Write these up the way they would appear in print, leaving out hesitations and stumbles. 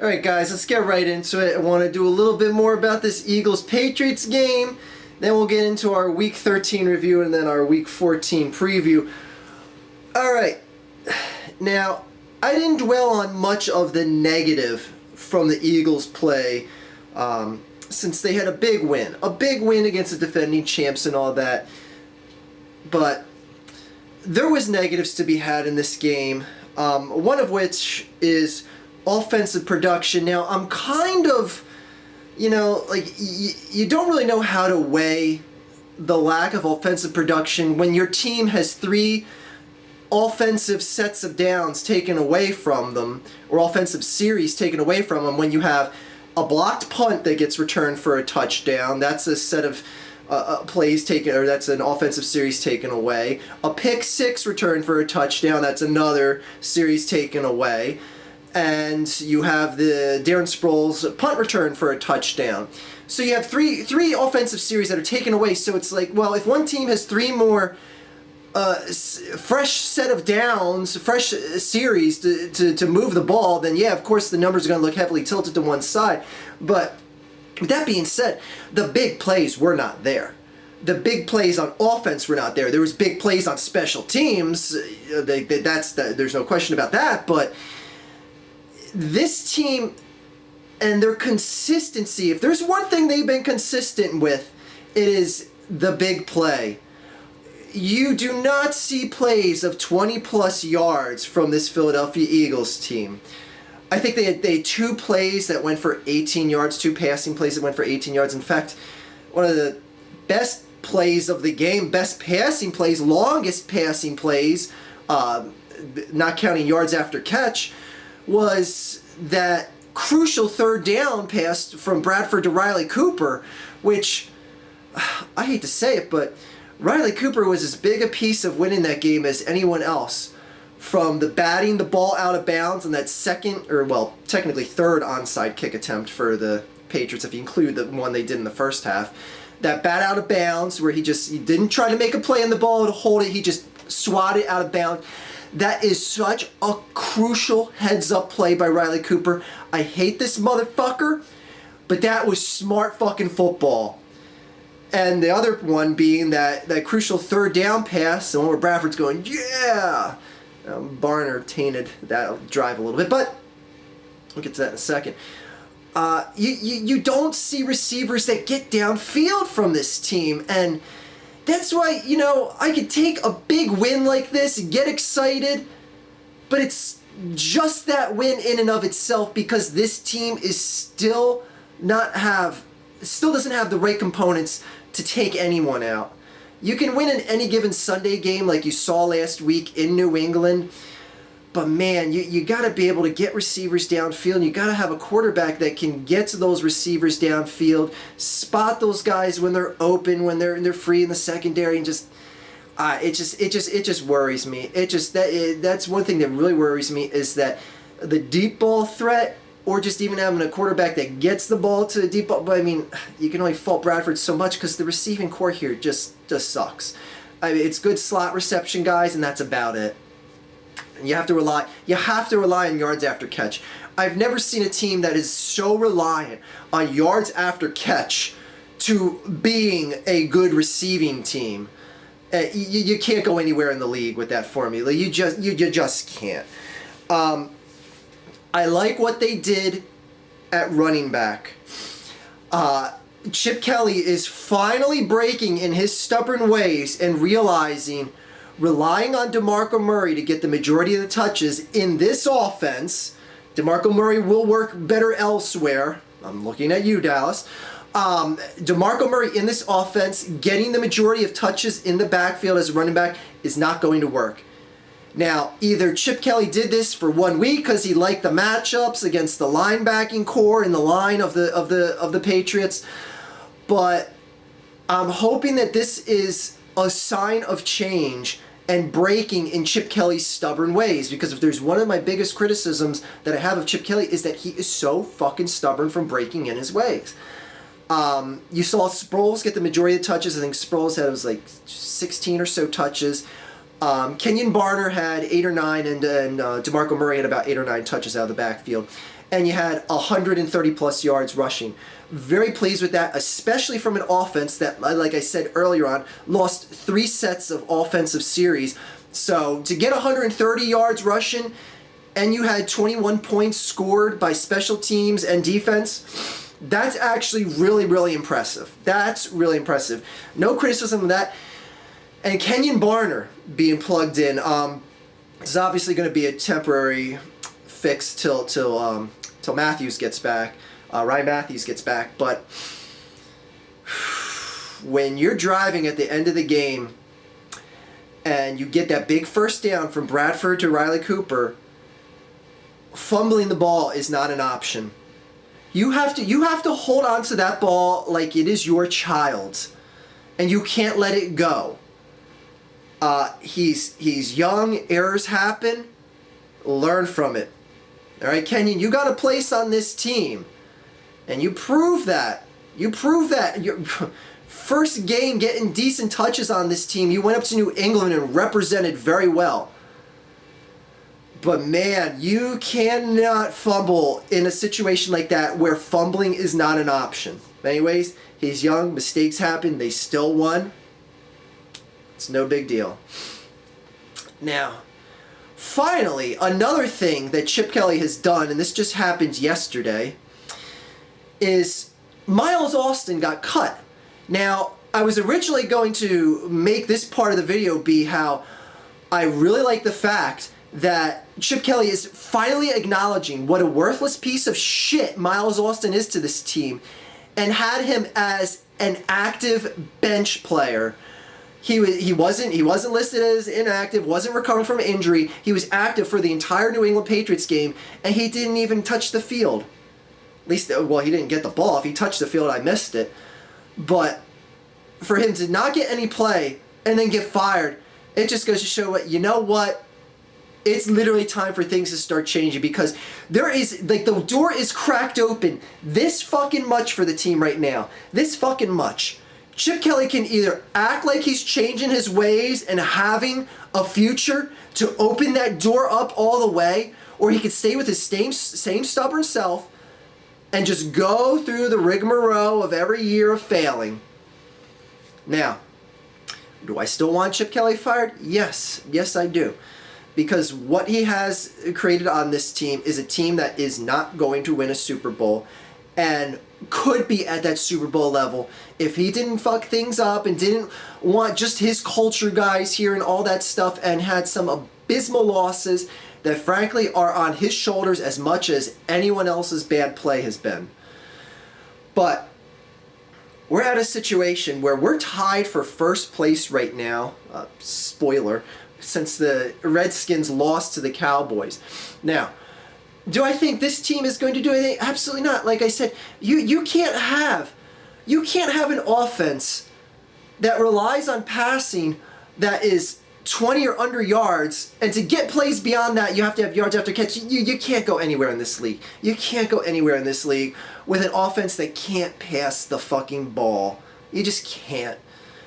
Alright guys, let's get right into it. I want to do a little bit more about this Eagles-Patriots game. Then we'll get into our Week 13 review and then our Week 14 preview. Alright, now I didn't dwell on much of the negative from the Eagles play since they had a big win. A big win against the defending champs and all that. But there was negatives to be had in this game. One of which is offensive production. Now, I'm kind of, you don't really know how to weigh the lack of offensive production when your team has 3 offensive sets of downs taken away from them, or offensive series taken away from them, when you have a blocked punt that gets returned for a touchdown. That's a set of plays taken, or that's an offensive series taken away. A pick 6 return for a touchdown. That's another series taken away. And you have the Darren Sproles punt return for a touchdown. So you have three offensive series that are taken away. So it's like, well, if one team has 3 more fresh set of downs, fresh series to move the ball, then yeah, of course the numbers are going to look heavily tilted to one side. But with that being said, the big plays were not there. The big plays on offense were not there. There was big plays on special teams. There's no question about that. But this team and their consistency, if there's one thing they've been consistent with, it is the big play. You do not see plays of 20-plus yards from this Philadelphia Eagles team. I think they had 2 plays that went for 18 yards, 2 passing plays that went for 18 yards. In fact, one of the best plays of the game, best passing plays, longest passing plays, not counting yards after catch, was that crucial 3rd down pass from Bradford to Riley Cooper, which, I hate to say it, but Riley Cooper was as big a piece of winning that game as anyone else. From the batting the ball out of bounds and that second, or well, technically 3rd onside kick attempt for the Patriots, if you include the one they did in the first half. That bat out of bounds where he didn't try to make a play on the ball to hold it, he just swatted out of bounds. That is such a crucial heads-up play by Riley Cooper. I hate this motherfucker, but that was smart fucking football. And the other one being that crucial 3rd down pass, the one where Bradford's going, yeah! Barner tainted that drive a little bit, but we'll get to that in a second. You don't see receivers that get downfield from this team, and that's why, I could take a big win like this and get excited, but it's just that win in and of itself because this team is still doesn't have the right components to take anyone out. You can win in any given Sunday game like you saw last week in New England, but man, you got to be able to get receivers downfield, and you got to have a quarterback that can get to those receivers downfield, spot those guys when they're open, when they're free in the secondary, and it just worries me. That's one thing that really worries me, is that the deep ball threat, or just even having a quarterback that gets the ball to the deep ball. But I mean, you can only fault Bradford so much because the receiving core here just sucks. I mean, it's good slot reception guys, and that's about it. You have to rely on yards after catch. I've never seen a team that is so reliant on yards after catch to being a good receiving team. You can't go anywhere in the league with that formula. You just can't. I like what they did at running back. Chip Kelly is finally breaking in his stubborn ways and realizing relying on DeMarco Murray to get the majority of the touches in this offense. DeMarco Murray will work better elsewhere. I'm looking at you, Dallas. DeMarco Murray in this offense, getting the majority of touches in the backfield as a running back is not going to work. Now, either Chip Kelly did this for 1 week because he liked the matchups against the linebacking core in the line of the Patriots, but I'm hoping that this is a sign of change and breaking in Chip Kelly's stubborn ways, because if there's one of my biggest criticisms that I have of Chip Kelly is that he is so fucking stubborn from breaking in his ways. You saw Sproles get the majority of the touches. I think Sproles had 16 or so touches. Kenyon Barner had 8 or 9, and DeMarco Murray had about 8 or 9 touches out of the backfield. And you had 130 plus yards rushing. Very pleased with that, especially from an offense that, like I said earlier on, lost 3 sets of offensive series. So to get 130 yards rushing, and you had 21 points scored by special teams and defense, that's actually really, really impressive. That's really impressive. No criticism of that. And Kenyon Barner being plugged in is obviously going to be a temporary fix till Matthews gets back. Ryan Matthews gets back. But when you're driving at the end of the game and you get that big first down from Bradford to Riley Cooper, fumbling the ball is not an option. You have to hold on to that ball like it is your child's, and you can't let it go. He's young, errors happen, learn from it. All right, Kenyon, you got a place on this team, and you prove that. You prove that. Your first game getting decent touches on this team, you went up to New England and represented very well. But man, you cannot fumble in a situation like that where fumbling is not an option. Anyways, he's young, mistakes happen, they still won. It's no big deal. Now, finally, another thing that Chip Kelly has done, and this just happened yesterday, is Miles Austin got cut. Now, I was originally going to make this part of the video be how I really like the fact that Chip Kelly is finally acknowledging what a worthless piece of shit Miles Austin is to this team, and had him as an active bench player. He wasn't listed as inactive, wasn't recovering from injury. He was active for the entire New England Patriots game, and he didn't even touch the field. At least, well, he didn't get the ball. If he touched the field, I missed it. But for him to not get any play and then get fired, it just goes to show what, you know what? It's literally time for things to start changing, because there is, like, the door is cracked open this fucking much for the team right now. This fucking much. Chip Kelly can either act like he's changing his ways and having a future to open that door up all the way, or he could stay with his same stubborn self and just go through the rigmarole of every year of failing. Now, do I still want Chip Kelly fired? Yes. Yes, I do. Because what he has created on this team is a team that is not going to win a Super Bowl and could be at that Super Bowl level if he didn't fuck things up and didn't want just his culture guys here and all that stuff, and had some abysmal losses that frankly are on his shoulders as much as anyone else's bad play has been. But we're at a situation where we're tied for first place right now. Spoiler, since the Redskins lost to the Cowboys. Now, do I think this team is going to do anything? Absolutely not. Like I said, you can't have an offense that relies on passing that is 20 or under yards, and to get plays beyond that, you have to have yards after catch. You can't go anywhere in this league. You can't go anywhere in this league with an offense that can't pass the fucking ball. You just can't.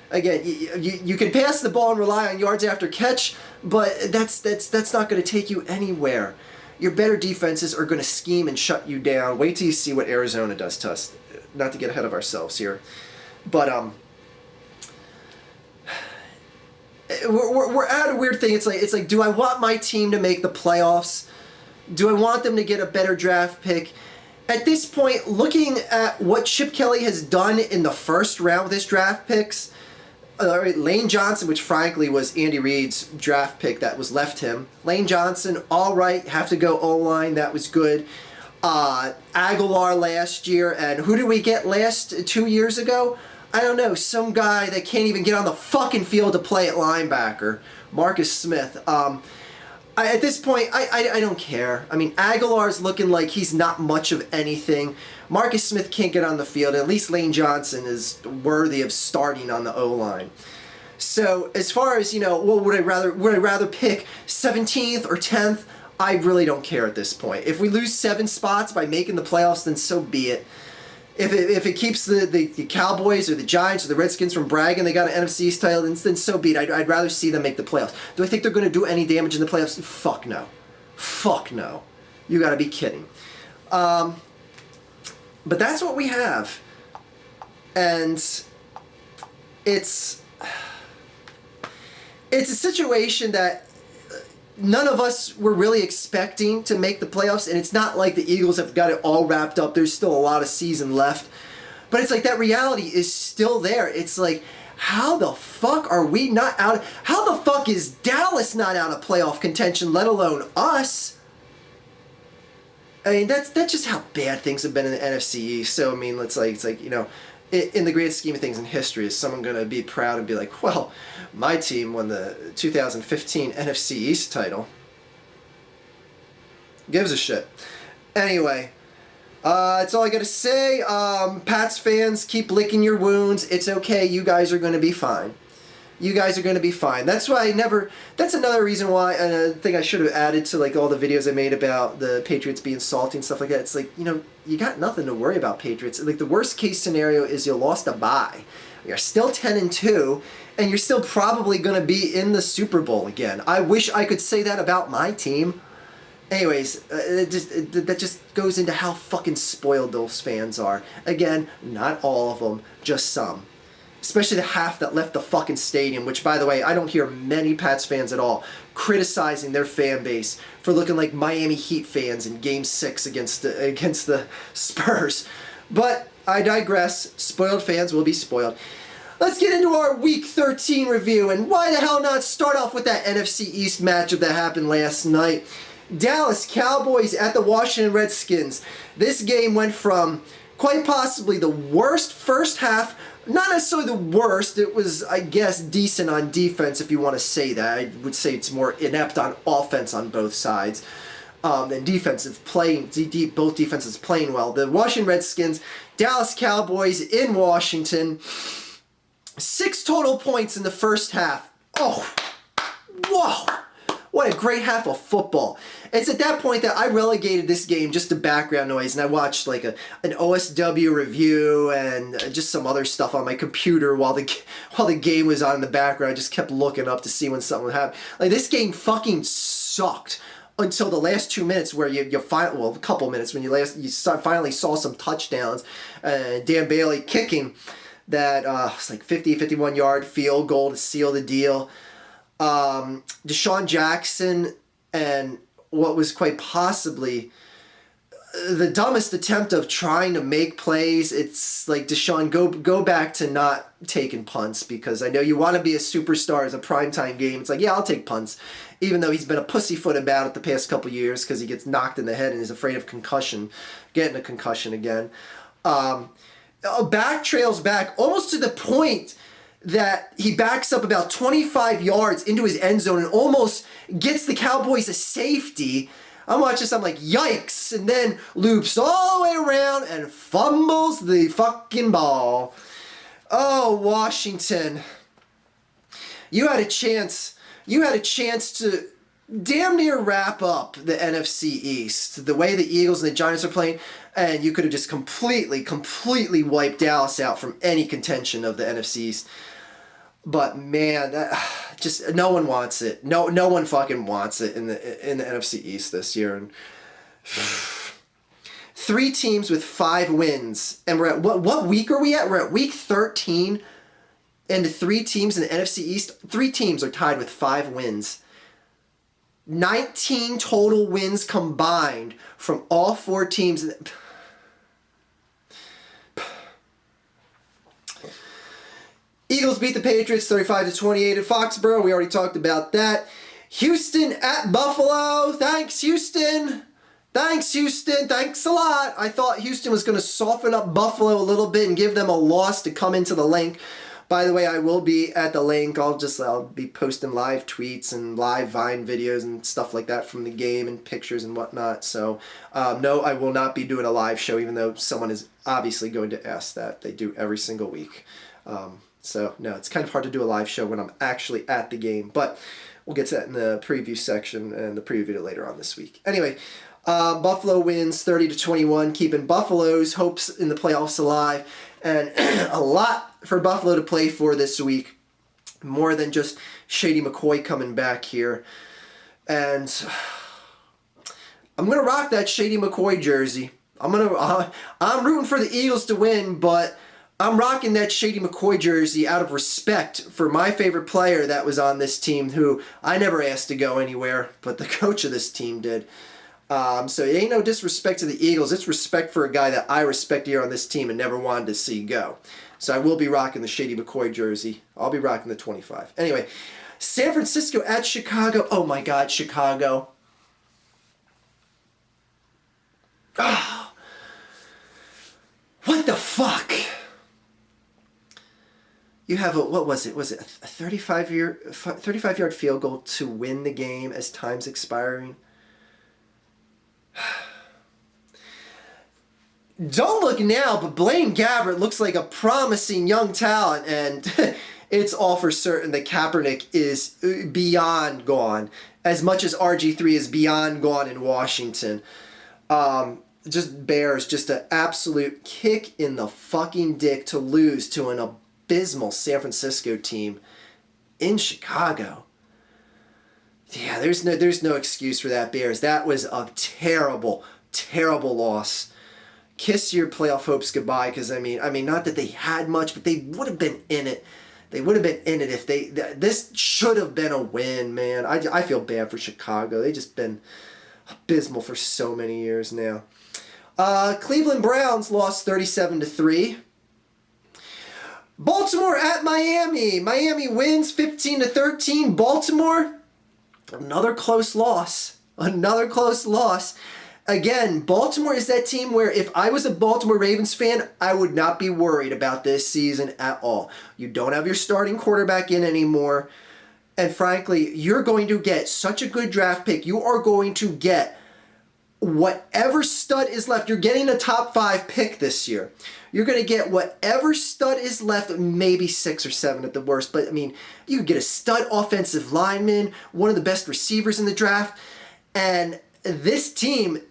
Again, you can pass the ball and rely on yards after catch, but that's not going to take you anywhere. Your better defenses are going to scheme and shut you down. Wait till you see what Arizona does to us. Not to get ahead of ourselves here, but we're at a weird thing. It's like, do I want my team to make the playoffs? Do I want them to get a better draft pick? At this point, looking at what Chip Kelly has done in the first round with his draft picks, Lane Johnson, which frankly was Andy Reid's draft pick that was left him. Lane Johnson, all right, have to go O-line, that was good. Aguilar last year, and who did we get 2 years ago? I don't know, some guy that can't even get on the fucking field to play at linebacker, Marcus Smith. At this point, I don't care. I mean, Aguilar's looking like he's not much of anything. Marcus Smith can't get on the field. At least Lane Johnson is worthy of starting on the O-line. So as far as, what would I rather pick 17th or 10th? I really don't care at this point. If we lose 7 spots by making the playoffs, then so be it. if it keeps the Cowboys or the Giants or the Redskins from bragging they got an NFC East title, then so be it. I'd rather see them make the playoffs. Do I think they're going to do any damage in the playoffs? Fuck no. Fuck no. You got to be kidding. But that's what we have. And it's a situation that none of us were really expecting to make the playoffs, and it's not like the Eagles have got it all wrapped up. There's still a lot of season left. But it's like that reality is still there. It's like, how the fuck are we not out? How the fuck is Dallas not out of playoff contention, let alone us? I mean, that's just how bad things have been in the NFC East. So, I mean, it's like, you know, in the great scheme of things in history, is someone going to be proud and be like, well, my team won the 2015 NFC East title? Gives a shit. Anyway, that's all I got to say. Pats fans, keep licking your wounds. It's okay. You guys are going to be fine. You guys are going to be fine. That's why that's another reason why, and I think I should have added to like all the videos I made about the Patriots being salty and stuff like that. It's like, you know, you got nothing to worry about, Patriots. Like, the worst case scenario is you lost a bye. You're still 10-2, and you're still probably going to be in the Super Bowl again. I wish I could say that about my team. Anyways, that just goes into how fucking spoiled those fans are. Again, not all of them, just some. Especially the half that left the fucking stadium, which, by the way, I don't hear many Pats fans at all criticizing their fan base for looking like Miami Heat fans in Game 6 against the Spurs. But I digress. Spoiled fans will be spoiled. Let's get into our Week 13 review, and why the hell not start off with that NFC East matchup that happened last night. Dallas Cowboys at the Washington Redskins. This game went from quite possibly the worst first half. Not necessarily the worst. It was, I guess, decent on defense, if you want to say that. I would say it's more inept on offense on both sides than defensive playing. Both defenses playing well. The Washington Redskins, Dallas Cowboys in Washington. 6 total points in the first half. Oh, whoa. What a great half of football. It's at that point that I relegated this game just to background noise, and I watched like an OSW review and just some other stuff on my computer while the game was on in the background. I just kept looking up to see when something would happen. Like, this game fucking sucked until the last 2 minutes, where you finally, well, a couple minutes, when finally saw some touchdowns. Dan Bailey kicking that it's like 51 yard field goal to seal the deal. Deshaun Jackson, and what was quite possibly the dumbest attempt of trying to make plays. It's like, Deshaun, go back to not taking punts, because I know you want to be a superstar as a primetime game. It's like, yeah, I'll take punts, even though he's been a pussyfoot about it the past couple years because he gets knocked in the head and is afraid of getting a concussion again. Trails back almost to the point that he backs up about 25 yards into his end zone and almost gets the Cowboys a safety. I'm watching this, I'm like, yikes, and then loops all the way around and fumbles the fucking ball. Oh, Washington. You had a chance to damn near wrap up the NFC East. The way the Eagles and the Giants are playing, and you could have just completely wiped Dallas out from any contention of the NFC East. But man, just no one wants it. No one fucking wants it in the NFC East this year. And 3 teams with 5 wins, and we're at what week are we at? We're at week 13, and the 3 teams in the NFC East, 3 teams are tied with 5 wins. 19 total wins combined from all 4 teams. Eagles beat the Patriots 35-28 at Foxborough. We already talked about that. Houston at Buffalo. Thanks, Houston. Thanks a lot. I thought Houston was going to soften up Buffalo a little bit and give them a loss to come into the link. By the way, I will be at the link. I'll be posting live tweets and live Vine videos and stuff like that from the game and pictures and whatnot. So, no, I will not be doing a live show, even though someone is obviously going to ask that. They do every single week. So, no, it's kind of hard to do a live show when I'm actually at the game. But we'll get to that in the preview section and the preview video later on this week. Anyway, Buffalo wins 30-21, keeping Buffalo's hopes in the playoffs alive. And a lot for Buffalo to play for this week. More than just Shady McCoy coming back here. And I'm going to rock that Shady McCoy jersey. I'm rooting for the Eagles to win, but I'm rocking that Shady McCoy jersey out of respect for my favorite player that was on this team, who I never asked to go anywhere, but the coach of this team did. So it ain't no disrespect to the Eagles. It's respect for a guy that I respect here on this team and never wanted to see go. So I will be rocking the Shady McCoy jersey. I'll be rocking the 25. Anyway, San Francisco at Chicago. Oh my God, Chicago. Oh, what the fuck? You have what was it? Was it a 35-yard field goal to win the game as time's expiring? Don't look now, but Blaine Gabbert looks like a promising young talent, and it's all for certain that Kaepernick is beyond gone, as much as RG3 is beyond gone in Washington. Just Bears, just an absolute kick in the fucking dick to lose to an abysmal San Francisco team in Chicago. Yeah, there's no excuse for that, Bears. That was a terrible, terrible loss. Kiss your playoff hopes goodbye, because I mean, not that they had much, but they would have been in it. They would have been in it if this should have been a win, man. I feel bad for Chicago. They've just been abysmal for so many years now. Cleveland Browns lost 37-3. Baltimore at Miami. Miami wins 15-13. Baltimore, another close loss. Another close loss. Again, Baltimore is that team where if I was a Baltimore Ravens fan, I would not be worried about this season at all. You don't have your starting quarterback in anymore. And frankly, you're going to get such a good draft pick. You are going to get whatever stud is left. You're getting a top 5 pick this year. You're going to get whatever stud is left, maybe 6 or 7 at the worst. But, I mean, you get a stud offensive lineman, one of the best receivers in the draft. And this team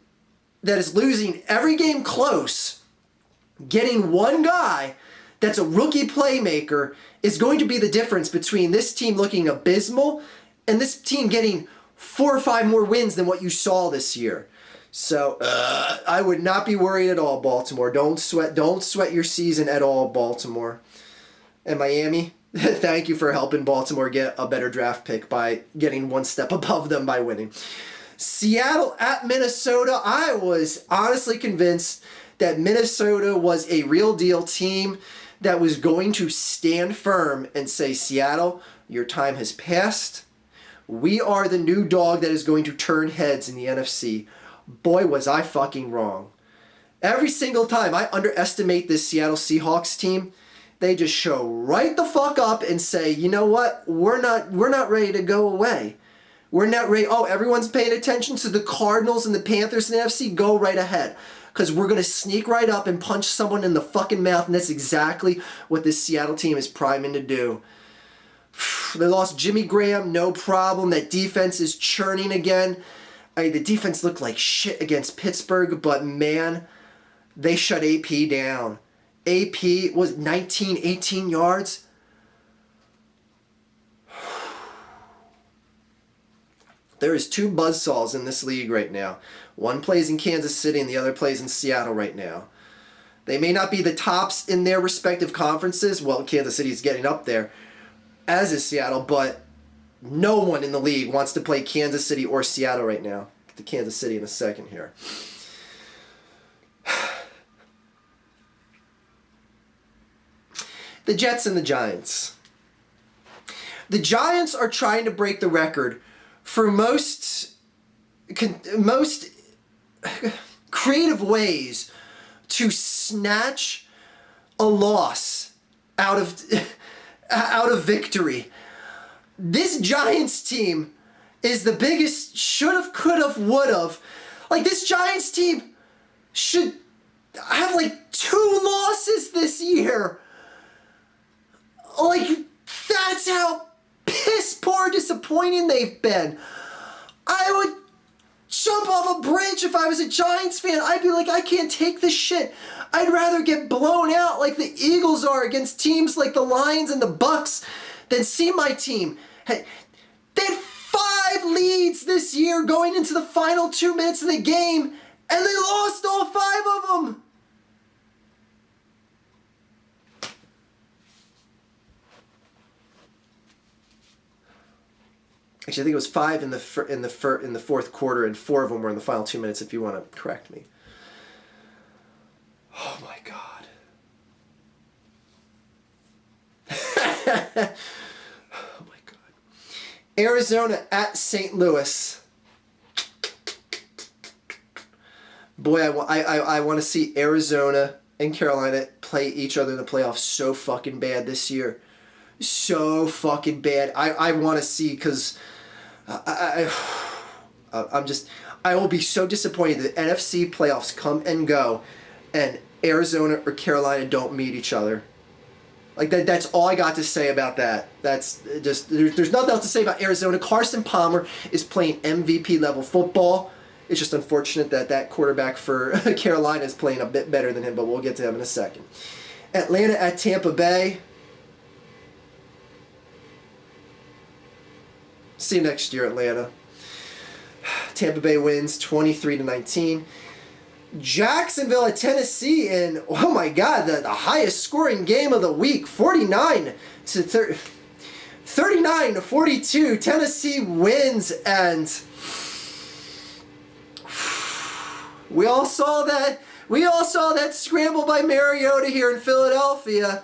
that is losing every game close, getting one guy that's a rookie playmaker is going to be the difference between this team looking abysmal and this team getting 4 or 5 more wins than what you saw this year. So I would not be worried at all, Baltimore. Don't sweat your season at all, Baltimore. And Miami, thank you for helping Baltimore get a better draft pick by getting one step above them by winning. Seattle at Minnesota. I was honestly convinced that Minnesota was a real deal team that was going to stand firm and say, Seattle, your time has passed. We are the new dog that is going to turn heads in the NFC. Boy, was I fucking wrong. Every single time I underestimate this Seattle Seahawks team, they just show right the fuck up and say, you know what? We're not ready to go away. We're not ready. Oh, everyone's paying attention to the Cardinals and the Panthers and the NFC. Go right ahead. Because we're going to sneak right up and punch someone in the fucking mouth. And that's exactly what this Seattle team is priming to do. They lost Jimmy Graham, no problem. That defense is churning again. The defense looked like shit against Pittsburgh, but man, they shut AP down. AP was 19, 18 yards. There is 2 buzzsaws in this league right now. One plays in Kansas City and the other plays in Seattle right now. They may not be the tops in their respective conferences. Well, Kansas City is getting up there, as is Seattle, but no one in the league wants to play Kansas City or Seattle right now. Get to Kansas City in a second here. The Jets and the Giants. The Giants are trying to break the record for most creative ways to snatch a loss out of victory. This Giants team is the biggest should've, could've, would've. Like, this Giants team should have like 2 losses this year. Like, that's how piss poor disappointing they've been. I would jump off a bridge if I was a Giants fan. I'd be like, I can't take this shit. I'd rather get blown out like the Eagles are against teams like the Lions and the Bucks than see my team. Hey, they had 5 leads this year going into the final 2 minutes of the game, and they lost all 5 of them. Actually, I think it was 5 in the fourth quarter, and 4 of them were in the final 2 minutes. If you want to correct me. Oh my God. Oh my God. Arizona at St. Louis. Boy, I want to see Arizona and Carolina play each other in the playoffs so fucking bad this year. So fucking bad. I want to see, because I will be so disappointed that NFC playoffs come and go and Arizona or Carolina don't meet each other. Like that's all I got to say about that. That's just, there's nothing else to say about Arizona. Carson Palmer is playing MVP level football. It's just unfortunate that quarterback for Carolina is playing a bit better than him, but we'll get to him in a second. Atlanta at Tampa Bay. See you next year, Atlanta. Tampa Bay wins 23-19. Jacksonville at Tennessee, and oh my God, the highest scoring game of the week, 39-42. Tennessee wins, and we all saw that scramble by Mariota here in Philadelphia.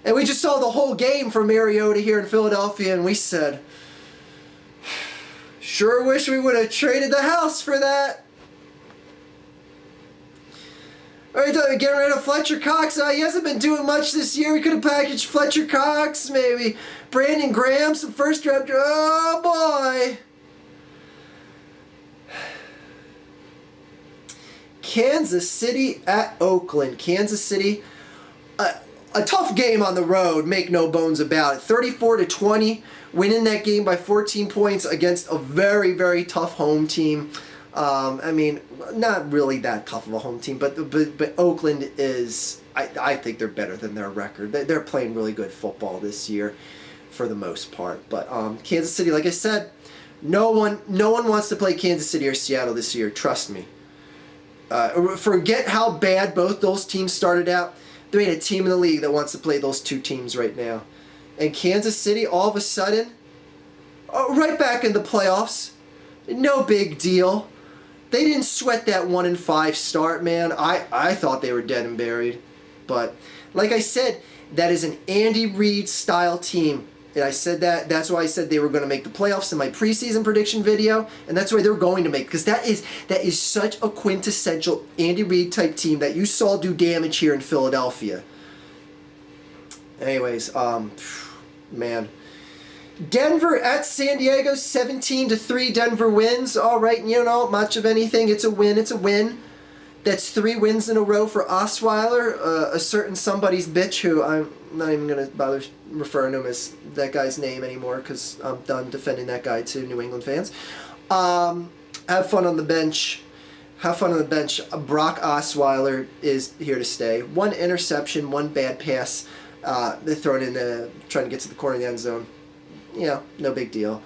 And we just saw the whole game from Mariota here in Philadelphia, and we said, sure wish we would have traded the house for that. All right, getting rid of Fletcher Cox. He hasn't been doing much this year. We could have packaged Fletcher Cox, maybe. Brandon Graham, some first round. Oh, boy. Kansas City at Oakland. Kansas City, a tough game on the road, make no bones about it. 34-20, winning that game by 14 points against a very, very tough home team. I mean, not really that tough of a home team, but Oakland is, I think they're better than their record. They're playing really good football this year for the most part. But Kansas City, like I said, no one wants to play Kansas City or Seattle this year, trust me. Forget how bad both those teams started out. There ain't a team in the league that wants to play those two teams right now. And Kansas City, all of a sudden, right back in the playoffs. No big deal. They didn't sweat that 1-5 start, man. I thought they were dead and buried. But, like I said, that is an Andy Reid style team. And I said that. That's why I said they were going to make the playoffs in my preseason prediction video. And that's why they're going to make. Because that is such a quintessential Andy Reid type team that you saw do damage here in Philadelphia. Anyways, man. Denver at San Diego, 17-3. Denver wins. All right, you know, much of anything. It's a win. It's a win. That's 3 wins in a row for Osweiler, a certain somebody's bitch who I'm not even going to bother referring to him as that guy's name anymore because I'm done defending that guy to New England fans. Have fun on the bench. Brock Osweiler is here to stay. 1 interception, 1 bad pass. They throw it in trying to get to the corner of the end zone. Yeah, no big deal.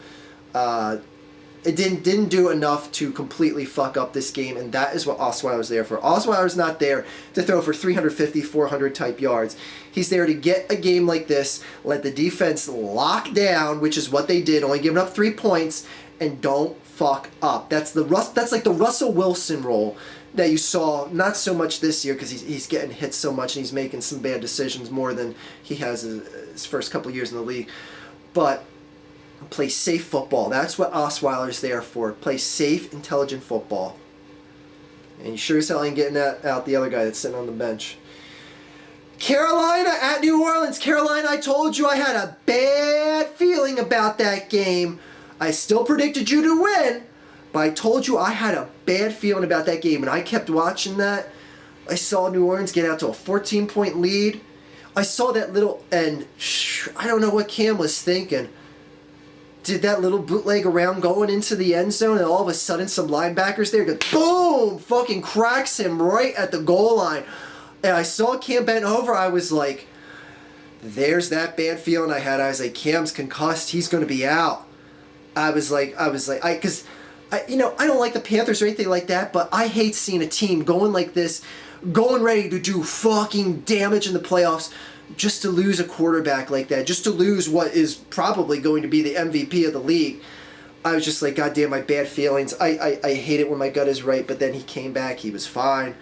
It didn't do enough to completely fuck up this game, and that is what Osweiler's there for. Osweiler's not there to throw for 350, 400 type yards. He's there to get a game like this, let the defense lock down, which is what they did, only giving up 3 points, and don't fuck up. That's like the Russell Wilson role that you saw, not so much this year because he's getting hit so much and he's making some bad decisions more than he has his first couple years in the league. But play safe football. That's what Osweiler's there for. Play safe, intelligent football. And you sure as hell ain't getting out the other guy that's sitting on the bench. Carolina at New Orleans. Carolina, I told you I had a bad feeling about that game. I still predicted you to win, but I told you I had a bad feeling about that game, and I kept watching that. I saw New Orleans get out to a 14-point lead. I saw that little, and I don't know what Cam was thinking. did that little bootleg around going into the end zone, and all of a sudden some linebackers there go boom, fucking cracks him right at the goal line. And I saw Cam bent over. I was like, there's that bad feeling I had. I was like, Cam's concussed. He's going to be out. Because I don't like the Panthers or anything like that, but I hate seeing a team going like this, going ready to do fucking damage in the playoffs, just to lose a quarterback like that, just to lose what is probably going to be the MVP of the league. I was just like, God damn, my bad feelings. I hate it when my gut is right, but then he came back. He was fine.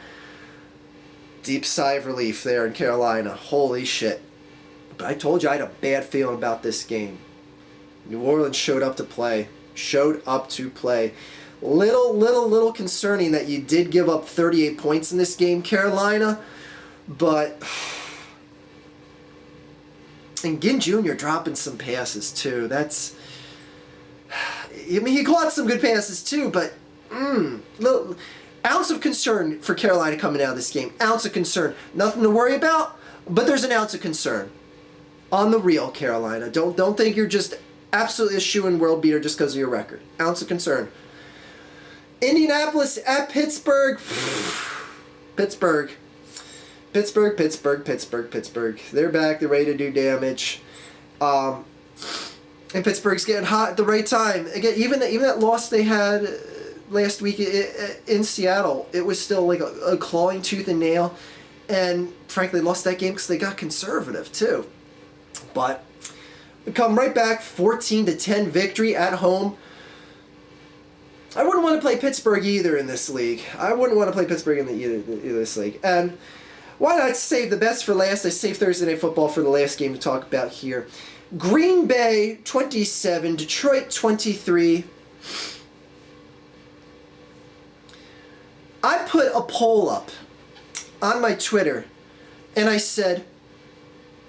Deep sigh of relief there in Carolina. Holy shit. But I told you I had a bad feeling about this game. New Orleans showed up to play. Little concerning that you did give up 38 points in this game, Carolina. But... And Ginn Jr. dropping some passes, too. That's... I mean, he caught some good passes, too, but... Little ounce of concern for Carolina coming out of this game. Ounce of concern. Nothing to worry about, but there's an ounce of concern. On the real, Carolina. Don't think you're just absolutely a shoo-in world beater just because of your record. Ounce of concern. Indianapolis at Pittsburgh. Pittsburgh. They're back. They're ready to do damage. And Pittsburgh's getting hot at the right time. Again, even that loss they had last week in Seattle, it was still like a clawing tooth and nail. And frankly, lost that game because they got conservative too. But we come right back, 14-10 victory at home. I wouldn't want to play Pittsburgh either in this league. I wouldn't want to play Pittsburgh in either this league. And why not save the best for last? I saved Thursday Night Football for the last game to talk about here. Green Bay 27, Detroit 23. I put a poll up on my Twitter, and I said,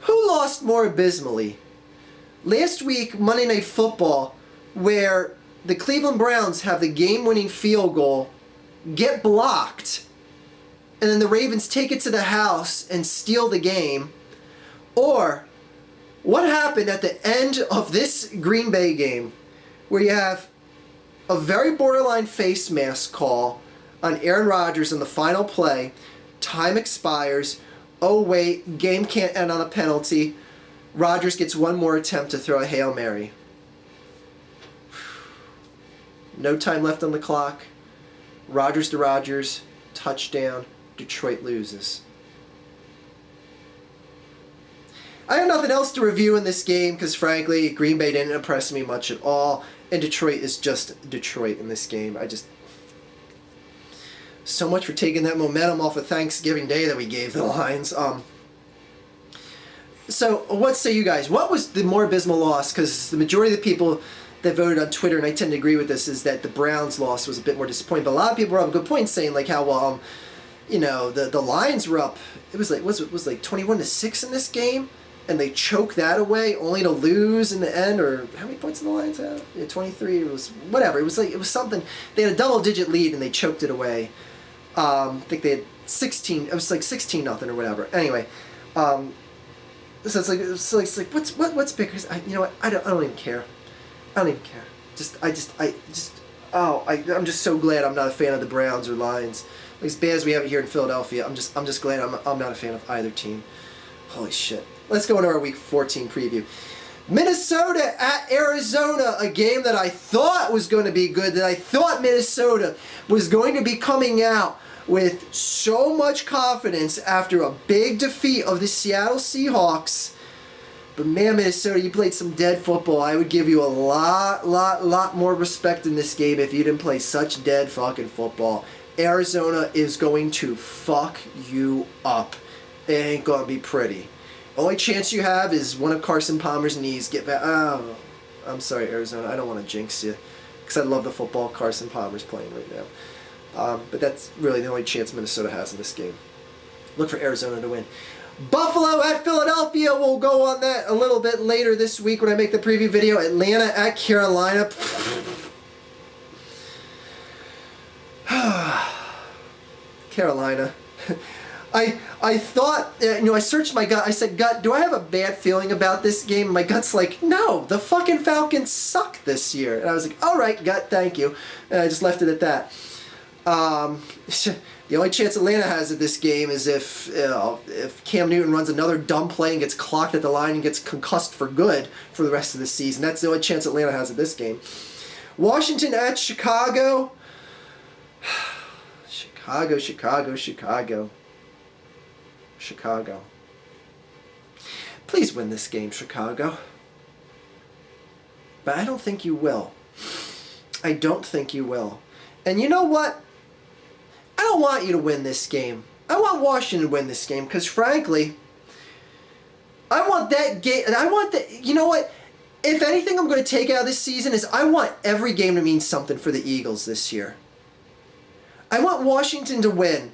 who lost more abysmally? Last week, Monday Night Football, where the Cleveland Browns have the game-winning field goal, get blocked, and then the Ravens take it to the house and steal the game. Or what happened at the end of this Green Bay game, where you have a very borderline face mask call on Aaron Rodgers in the final play, time expires, oh wait, game can't end on a penalty, Rodgers gets one more attempt to throw a Hail Mary. No time left on the clock. Rodgers to Rodgers, touchdown, Detroit loses. I have nothing else to review in this game because, frankly, Green Bay didn't impress me much at all, and Detroit is just Detroit in this game. So much for taking that momentum off of Thanksgiving Day that we gave the Lions. So, what say you guys? What was the more abysmal loss? Because the majority of the people that voted on Twitter, and I tend to agree with this, is that the Browns loss was a bit more disappointing. But a lot of people brought up a good point saying like how the Lions were up. It was like 21-6 in this game, and they choked that away only to lose in the end. Or how many points did the Lions have? Yeah, 23. It was whatever. It was something. They had a double-digit lead and they choked it away. I think they had 16. It was like 16-0 or whatever. Anyway. So it's like what's bigger? I don't even care. I don't even care. I'm just so glad I'm not a fan of the Browns or Lions. Like, as bad as we have it here in Philadelphia, I'm just glad I'm not a fan of either team. Holy shit. Let's go into our Week 14 preview. Minnesota at Arizona, a game that I thought was going to be good, that I thought Minnesota was going to be coming out with so much confidence after a big defeat of the Seattle Seahawks. But man, Minnesota, you played some dead football. I would give you a lot more respect in this game if you didn't play such dead fucking football. Arizona is going to fuck you up. It ain't gonna be pretty. Only chance you have is one of Carson Palmer's knees get back. Oh, I'm sorry, Arizona. I don't want to jinx you, because I love the football Carson Palmer's playing right now. But that's really the only chance Minnesota has in this game. Look for Arizona to win. Buffalo at Philadelphia. We'll go on that a little bit later this week when I make the preview video. Atlanta at Carolina. Carolina. I thought, I searched my gut. I said, gut, do I have a bad feeling about this game? And my gut's like, no, the fucking Falcons suck this year. And I was like, all right, gut, thank you. And I just left it at that. The only chance Atlanta has at this game is if Cam Newton runs another dumb play and gets clocked at the line and gets concussed for good for the rest of the season. That's the only chance Atlanta has at this game. Washington at Chicago. Chicago. Please win this game, Chicago. But I don't think you will. I don't think you will. And you know what? I don't want you to win this game. I want Washington to win this game because, frankly, I want that game. And I want that. You know what? If anything I'm going to take out of this season is I want every game to mean something for the Eagles this year. I want Washington to win.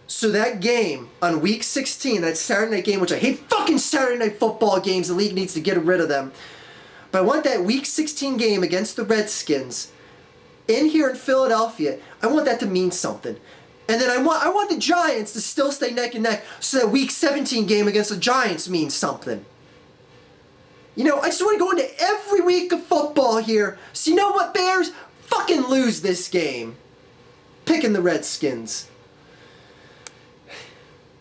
So that game on week 16, that Saturday night game, which I hate fucking Saturday night football games, the league needs to get rid of them. But I want that week 16 game against the Redskins in here in Philadelphia. I want that to mean something. And then I want the Giants to still stay neck and neck so that week 17 game against the Giants means something. I just want to go into every week of football here. So you know what, Bears? Fucking lose this game. Picking the Redskins.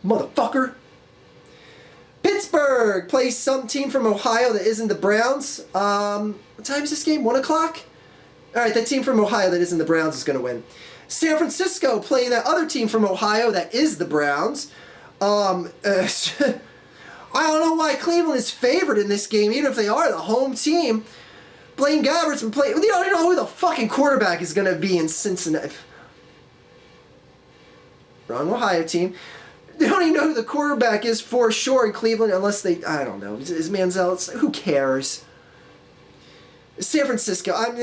Motherfucker. Pittsburgh plays some team from Ohio that isn't the Browns. What time is this game? 1 o'clock? Alright, that team from Ohio that isn't the Browns is going to win. San Francisco playing that other team from Ohio that is the Browns. I don't know why Cleveland is favored in this game, even if they are the home team. Blaine Gabbert's been playing. You don't know who the fucking quarterback is going to be in Cincinnati. Wrong Ohio team. They don't even know who the quarterback is for sure in Cleveland unless they, I don't know. Is Manziel? Who cares? San Francisco. I'm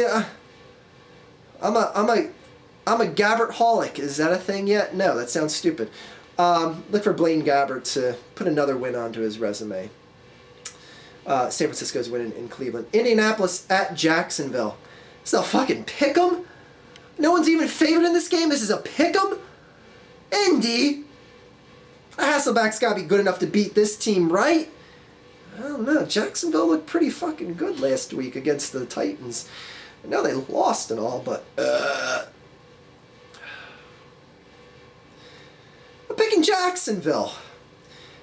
a Gabbert-holic. Is that a thing yet? No, that sounds stupid. Look for Blaine Gabbert to put another win onto his resume. San Francisco's winning in Cleveland. Indianapolis at Jacksonville. This is a fucking pick'em? No one's even favored in this game? This is a pick'em? Indy. Hasselback's got to be good enough to beat this team, right? I don't know. Jacksonville looked pretty fucking good last week against the Titans. I know they lost and all, but... I'm picking Jacksonville.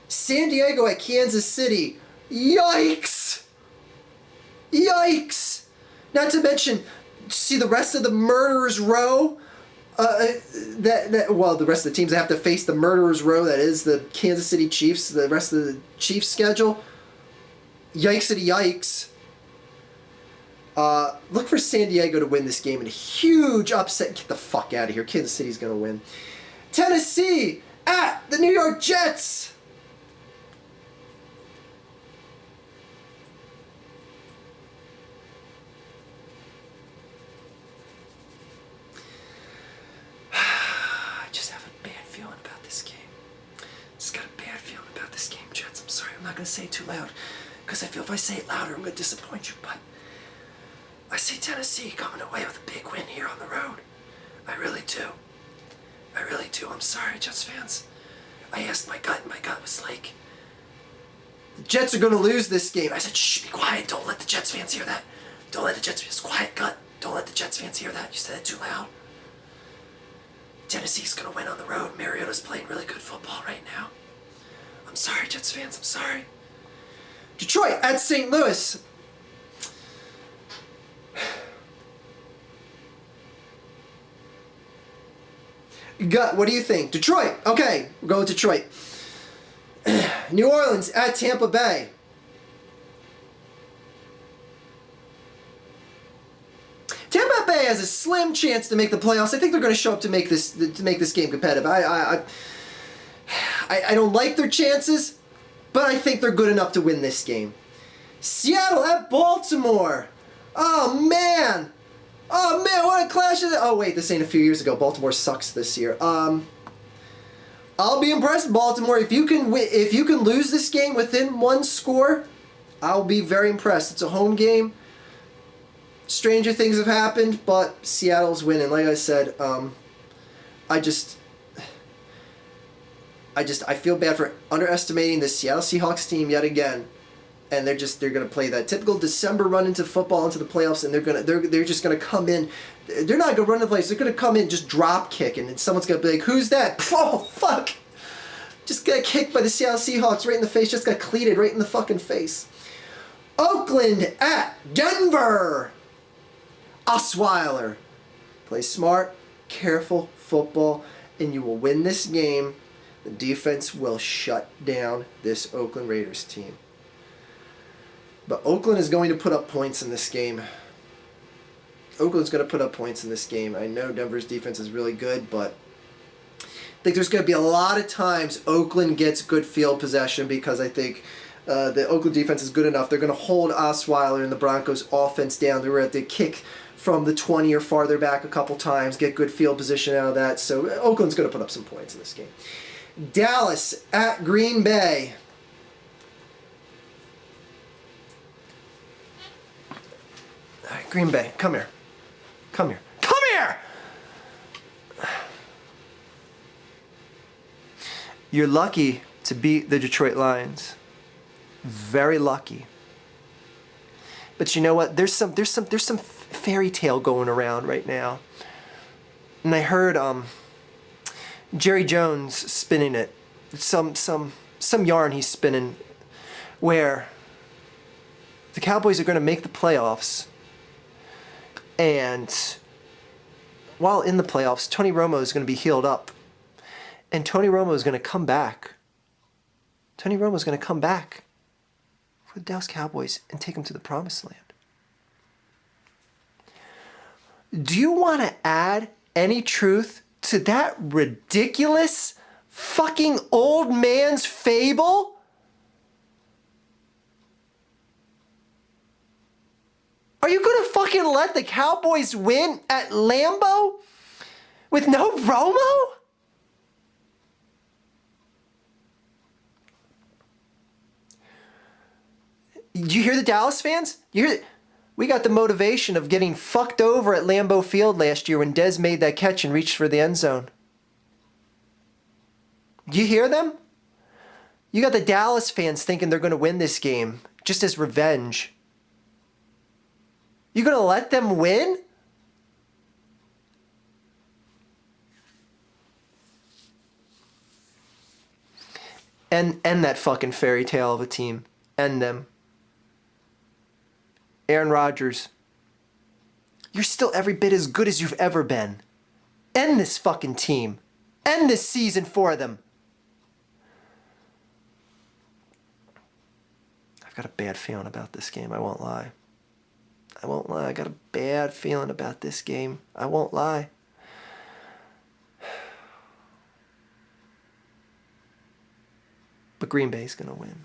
San Diego at Kansas City. Yikes! Yikes! Not to mention, see the rest of the Murderers Row? The rest of the teams that have to face the Murderers Row, that is the Kansas City Chiefs, the rest of the Chiefs schedule. Yikesity yikes. Look for San Diego to win this game in a huge upset. Get the fuck out of here. Kansas City's going to win. Tennessee at the New York Jets. I just have a bad feeling about this game. Just got a bad feeling about this game, Jets. I'm sorry, I'm not going to say it too loud. Because I feel if I say it louder, I'm going to disappoint you. But I see Tennessee coming away with a big win here on the road. I really do. I really do. I'm sorry, Jets fans. I asked my gut, and my gut was like, the Jets are going to lose this game. I said, shh, be quiet. Don't let the Jets fans hear that. Don't let the Jets fans, quiet, gut. Don't let the Jets fans hear that. You said it too loud. Tennessee's going to win on the road. Mariota's playing really good football right now. I'm sorry, Jets fans. I'm sorry. Detroit at St. Louis. Gut, what do you think? Detroit. Okay, we'll go with Detroit. New Orleans at Tampa Bay. Tampa Bay has a slim chance to make the playoffs. I think they're going to show up to make this game competitive. I don't like their chances, but I think they're good enough to win this game. Seattle at Baltimore. Oh man, what a clash of the... Oh wait, this ain't a few years ago. Baltimore sucks this year. I'll be impressed, Baltimore. If you can lose this game within one score, I'll be very impressed. It's a home game. Stranger things have happened, but Seattle's winning. Like I said, I feel bad for underestimating the Seattle Seahawks team yet again. And they're going to play that typical December run into football, into the playoffs, and they're just going to come in. They're not going to run the place. They're going to come in just drop kicking, and someone's going to be like, "Who's that?" Oh fuck! Just got kicked by the Seattle Seahawks right in the face. Just got cleated right in the fucking face. Oakland at Denver. Osweiler. Play smart, careful football, and you will win this game. The defense will shut down this Oakland Raiders team. But Oakland is going to put up points in this game. Oakland's going to put up points in this game. I know Denver's defense is really good, but I think there's going to be a lot of times Oakland gets good field possession because I think the Oakland defense is good enough. They're going to hold Osweiler and the Broncos offense down. They're going to have to kick from the 20 or farther back a couple times, get good field position out of that. So Oakland's going to put up some points in this game. Dallas at Green Bay. All right, Green Bay, come here. Come here. Come here! You're lucky to beat the Detroit Lions. Very lucky. But you know what? There's some fairy tale going around right now. And I heard Jerry Jones spinning it. Some yarn he's spinning where the Cowboys are going to make the playoffs. And while in the playoffs, Tony Romo is going to be healed up. And Tony Romo is going to come back. Tony Romo is going to come back for the Dallas Cowboys and take them to the promised land. Do you want to add any truth to that ridiculous fucking old man's fable? Are you going to fucking let the Cowboys win at Lambeau with no Romo? Did you hear the Dallas fans? We got the motivation of getting fucked over at Lambeau Field last year when Dez made that catch and reached for the end zone. Do you hear them? You got the Dallas fans thinking they're going to win this game just as revenge. You gonna let them win? End that fucking fairy tale of a team. End them. Aaron Rodgers, you're still every bit as good as you've ever been. End this fucking team. End this season for them. I've got a bad feeling about this game, I won't lie. I won't lie. I got a bad feeling about this game. I won't lie. But Green Bay's going to win.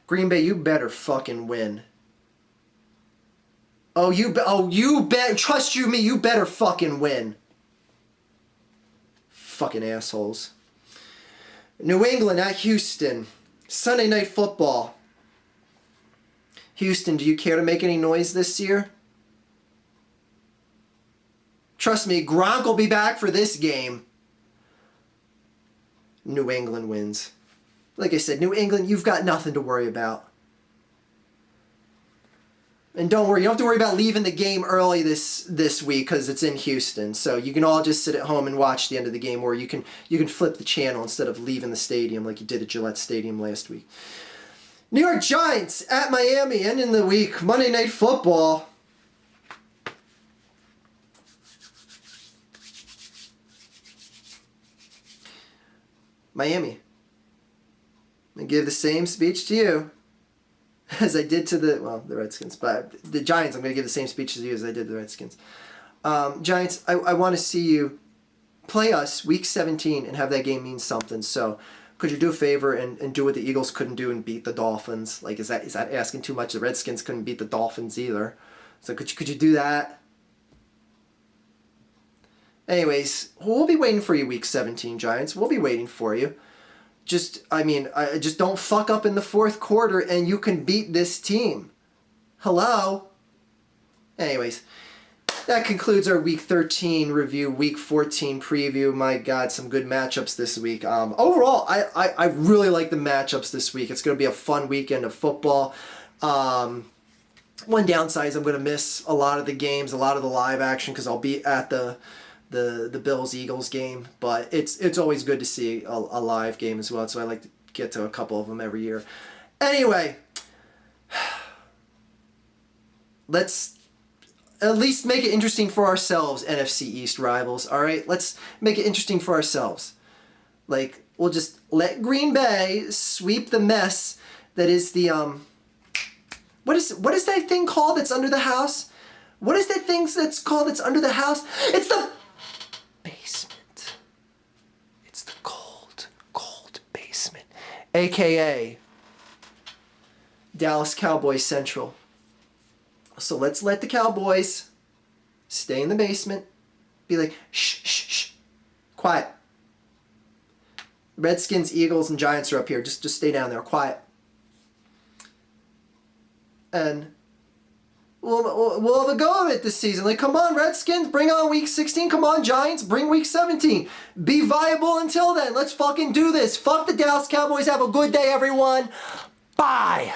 Green Bay, you better fucking win. You bet. Trust you me, you better fucking win. Fucking assholes. New England at Houston. Sunday Night Football. Houston, do you care to make any noise this year? Trust me, Gronk will be back for this game. New England wins. Like I said, New England, you've got nothing to worry about. And don't worry, you don't have to worry about leaving the game early this week because it's in Houston. So you can all just sit at home and watch the end of the game, or you can flip the channel instead of leaving the stadium like you did at Gillette Stadium last week. New York Giants at Miami, ending the week. Monday Night Football. Miami. I give the same speech to you as I did to the Redskins. But the Giants, I'm going to give the same speech to you as I did to the Redskins. Giants, I want to see you play us Week 17 and have that game mean something. So could you do a favor and do what the Eagles couldn't do and beat the Dolphins? Like, is that asking too much? The Redskins couldn't beat the Dolphins either. So could you do that? Anyways, we'll be waiting for you Week 17, Giants. We'll be waiting for you. Just don't fuck up in the fourth quarter and you can beat this team. Hello? Anyways, that concludes our Week 13 review, Week 14 preview. My God, some good matchups this week. Overall, I really like the matchups this week. It's going to be a fun weekend of football. One downside is I'm going to miss a lot of the games, a lot of the live action, because I'll be at the Bills-Eagles game. But it's always good to see a live game as well, so I like to get to a couple of them every year. Anyway, let's at least make it interesting for ourselves, NFC East rivals, all right? Let's make it interesting for ourselves. Like, we'll just let Green Bay sweep the mess that is the, what is that thing called that's under the house? What is that thing that's called that's under the house? It's the basement. It's the cold basement. AKA Dallas Cowboys Central. So let's let the Cowboys stay in the basement. Be like, shh, shh, shh. Quiet. Redskins, Eagles, and Giants are up here. Just stay down there. Quiet. And we'll have a go of it this season. Like, come on, Redskins, bring on Week 16. Come on, Giants, bring Week 17. Be viable until then. Let's fucking do this. Fuck the Dallas Cowboys. Have a good day, everyone. Bye.